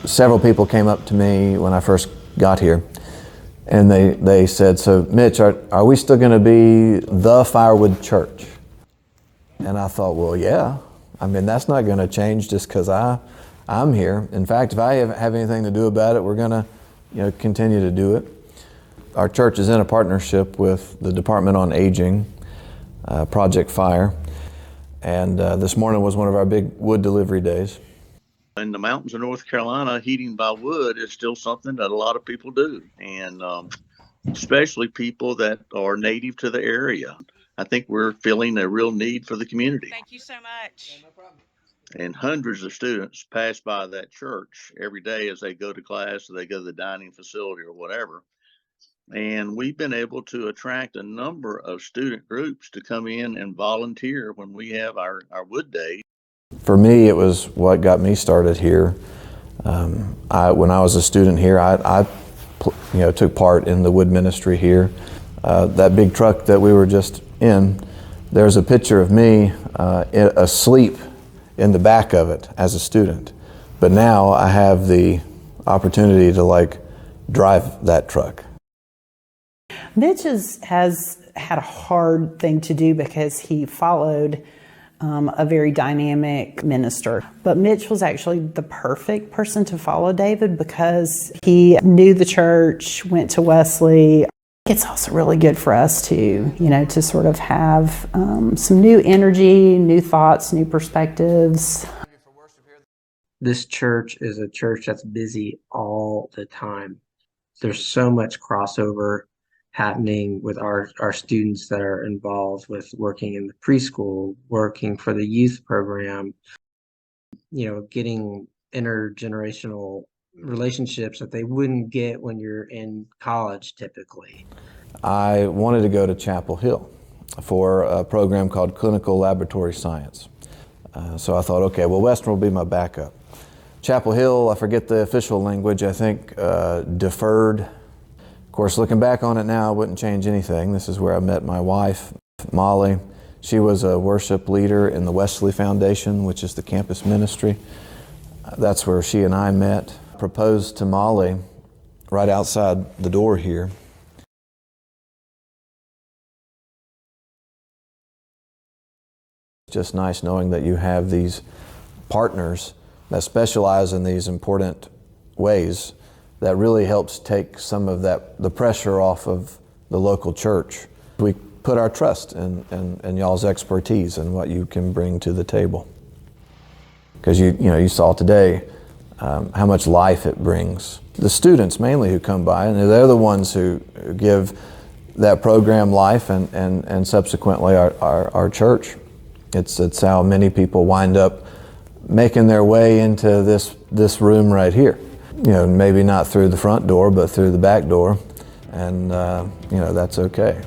Several people came up to me when I first got here, and they said, "So Mitch, are we still going to be the Firewood Church?" And I thought, well, yeah. I mean, that's not going to change just because I'm here. In fact, if I have anything to do about it, we're going to continue to do it. Our church is in a partnership with the Department on Aging, Project Fire, and this morning was one of our big wood delivery days. In the mountains of North Carolina, heating by wood is still something that a lot of people do, and especially people that are native to the area. I think we're feeling a real need for the community. Thank you so much. Yeah, no problem. And hundreds of students pass by that church every day as they go to class or they go to the dining facility or whatever. And we've been able to attract a number of student groups to come in and volunteer when we have our wood day. For me, it was what got me started here. When I was a student here, I took part in the wood ministry here. That big truck that we were just in, there's a picture of me asleep in the back of it as a student. But now I have the opportunity to drive that truck. Mitch has had a hard thing to do because he followed a very dynamic minister. But Mitch was actually the perfect person to follow David because he knew the church, went to Wesley. It's also really good for us to sort of have some new energy, new thoughts, new perspectives. This church is a church that's busy all the time. There's so much crossover happening with our students that are involved with working in the preschool, working for the youth program, getting intergenerational relationships that they wouldn't get when you're in college typically. I wanted to go to Chapel Hill for a program called Clinical Laboratory Science. So I thought, okay, well, Western will be my backup. Chapel Hill, I forget the official language, I think deferred. Of course, looking back on it now, I wouldn't change anything. This is where I met my wife, Molly. She was a worship leader in the Wesley Foundation, which is the campus ministry. That's where she and I met. Proposed to Molly right outside the door here. It's just nice knowing that you have these partners that specialize in these important ways that really helps take some of the pressure off of the local church. We put our trust in y'all's expertise and what you can bring to the table. Because you saw today how much life it brings. The students mainly who come by, and they're the ones who give that program life and subsequently our church. It's how many people wind up making their way into this room right here. Maybe not through the front door, but through the back door, and that's okay.